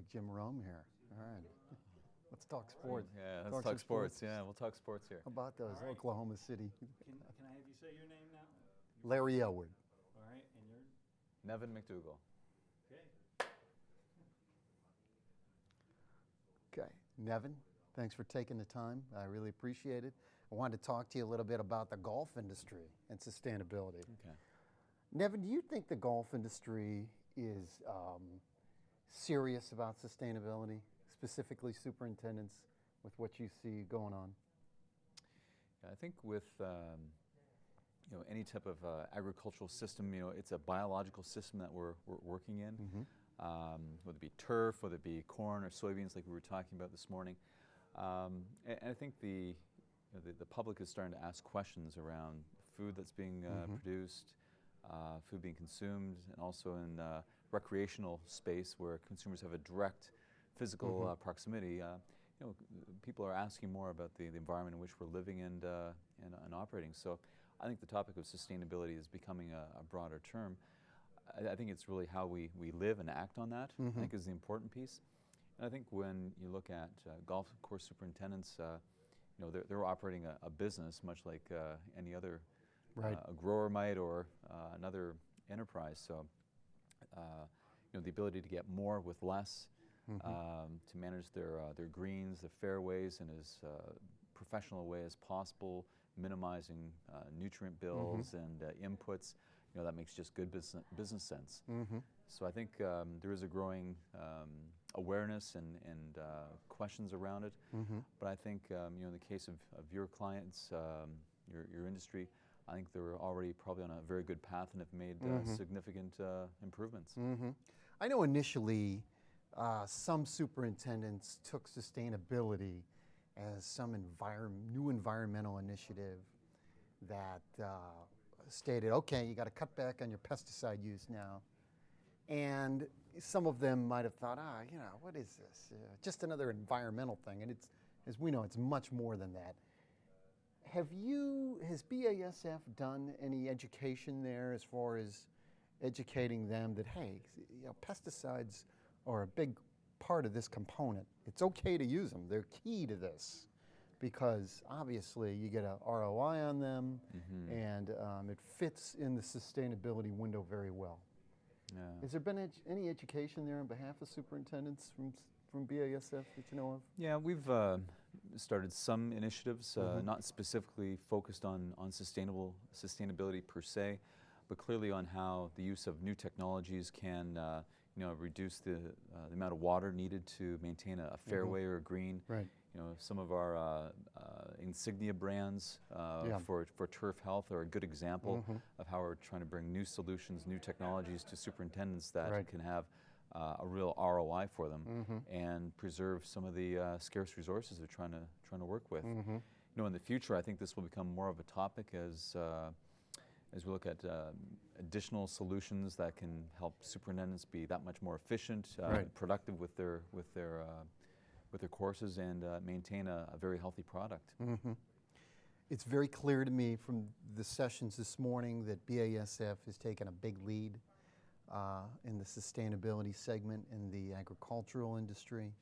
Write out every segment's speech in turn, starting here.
like Jim Rome here. All right. Let's talk sports. Yeah, let's talk sports. Yeah, we'll talk sports here. How about those Oklahoma City? Can I have you say your name now? Larry Aylward. All right, and you're? Nevin McDougall. Okay. Okay. Nevin, thanks for taking the time. I really appreciate it. I wanted to talk to you a little bit about the golf industry and sustainability. Okay. Nevin, do you think the golf industry is serious about sustainability, specifically superintendents, with what you see going on? Yeah, I think with any type of agricultural system, it's a biological system that we're working in. Whether it be turf, whether it be corn or soybeans, like we were talking about this morning, and I think the public is starting to ask questions around food that's being produced, food being consumed, and also in recreational space where consumers have a direct physical proximity. People are asking more about the environment in which we're living and operating. So I think the topic of sustainability is becoming a broader term. I think it's really how we live and act on that, I think, is the important piece. And I think when you look at golf course superintendents, they're operating a business much like any other a grower might or another enterprise. So the ability to get more with less, to manage their greens, their fairways in as professional a way as possible, minimizing nutrient bills and inputs, that makes just good business sense. So I think there is a growing awareness and questions around it. But I think in the case of your clients, your industry, I think they're already probably on a very good path and have made significant improvements. I know initially some superintendents took sustainability as some new environmental initiative that stated, okay, you got to cut back on your pesticide use now. And some of them might have thought, what is this? Just another environmental thing. And it's, as we know, it's much more than that. Has BASF done any education there as far as educating them that, hey, pesticides are a big part of this component. It's okay to use them. They're key to this because obviously you get a ROI on them and it fits in the sustainability window very well. Yeah. Has there been any education there on behalf of superintendents from BASF that you know of? Yeah, we've started some initiatives, not specifically focused on sustainability per se, but clearly on how the use of new technologies can reduce the amount of water needed to maintain a fairway or a green. Right. Some of our insignia brands for turf health are a good example of how we're trying to bring new solutions, new technologies to superintendents that can have a real ROI for them and preserve some of the scarce resources they're trying to work with. In the future, I think this will become more of a topic as we look at additional solutions that can help superintendents be that much more efficient, productive with their courses and maintain a very healthy product. It's very clear to me from the sessions this morning that BASF has taken a big lead in the sustainability segment in the agricultural industry.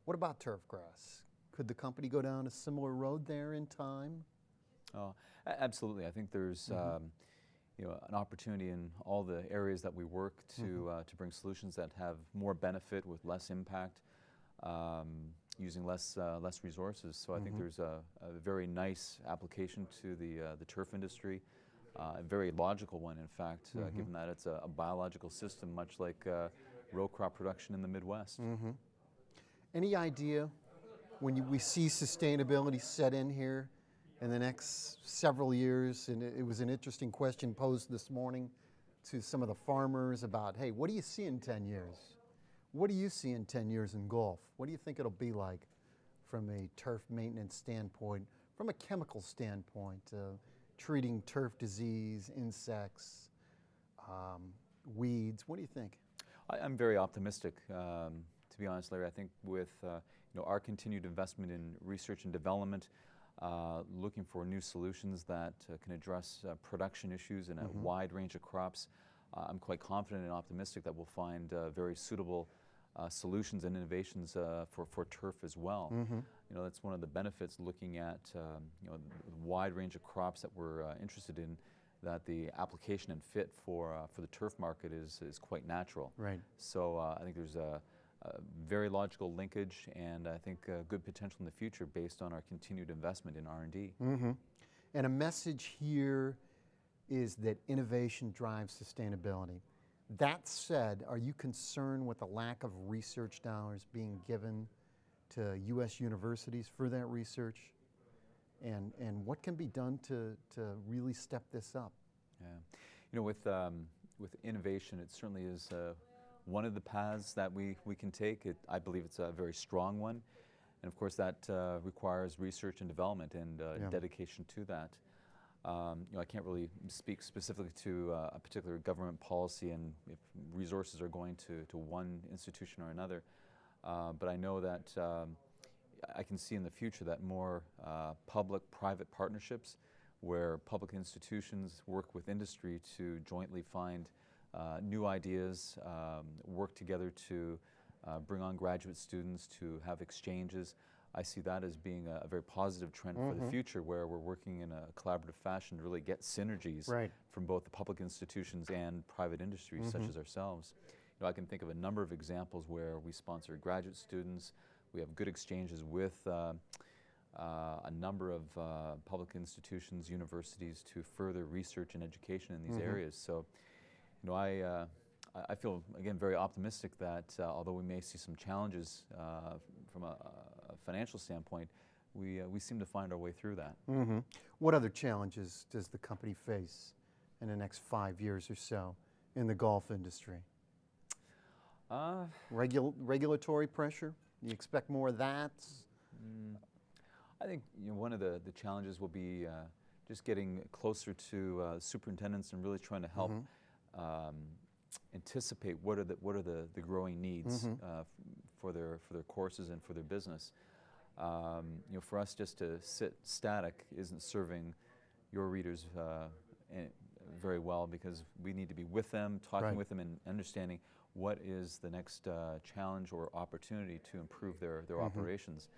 What about turf grass? Could the company go down a similar road there in time? Oh, absolutely. I think there's an opportunity in all the areas that we work to bring solutions that have more benefit with less impact, using less resources. So I think there's a very nice application to the turf industry, a very logical one, in fact, given that it's a biological system, much like row crop production in the Midwest. Any idea when we see sustainability set in here in the next several years? And it was an interesting question posed this morning to some of the farmers about, hey, what do you see in 10 years? What do you see in 10 years in golf? What do you think it'll be like from a turf maintenance standpoint, from a chemical standpoint, treating turf disease, insects, weeds? What do you think? I'm very optimistic, to be honest, Larry. I think with our continued investment in research and development, looking for new solutions that can address production issues in a wide range of crops, I'm quite confident and optimistic that we'll find very suitable solutions and innovations for turf as well. Mm-hmm. You know, that's one of the benefits looking at you know, the wide range of crops that we're interested in, that the application and fit for the turf market is quite natural. Right. So I think there's a very logical linkage, and I think good potential in the future based on our continued investment in R&D. Mm-hmm. And a message here is that innovation drives sustainability. That said, are you concerned with the lack of research dollars being given to U.S. universities for that research? And what can be done to really step this up? Yeah, you know, with innovation, it certainly is one of the paths that we can take. I believe it's a very strong one, and of course that requires research and development and Yeah. dedication to that. You know, I can't really speak specifically to a particular government policy and if resources are going to one institution or another, but I know that I can see in the future that more public-private partnerships where public institutions work with industry to jointly find new ideas, work together to bring on graduate students, to have exchanges. I see that as being a very positive trend for the future, where we're working in a collaborative fashion to really get synergies Right. from both the public institutions and private industries such as ourselves. You know, I can think of a number of examples where we sponsor graduate students. We have good exchanges with a number of public institutions, universities, to further research and education in these areas. So, you know, I feel, again, very optimistic that although we may see some challenges from a financial standpoint, we seem to find our way through that. Mm-hmm. What other challenges does the company face in the next 5 years or so in the golf industry? Regulatory pressure? Do you expect more of that? I think, you know, one of the challenges will be just getting closer to superintendents and really trying to help anticipate what are the growing needs for their courses and for their business. You know, for us just to sit static isn't serving your readers very well, because we need to be with them, talking with them, and understanding what is the next challenge or opportunity to improve their operations.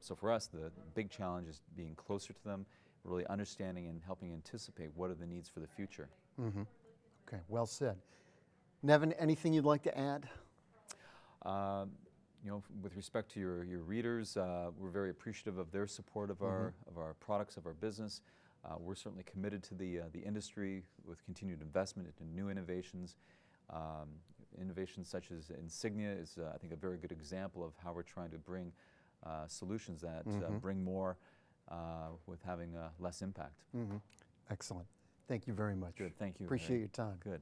So for us, the big challenge is being closer to them, really understanding and helping anticipate what are the needs for the future. Okay, well said. Nevin, anything you'd like to add? You know, with respect to your readers, we're very appreciative of their support of our products, of our business. We're certainly committed to the industry with continued investment into new innovations. Innovations such as Insignia is, I think, a very good example of how we're trying to bring solutions that bring more with having less impact. Excellent. Thank you very much. Good, thank you. Appreciate your time. Good.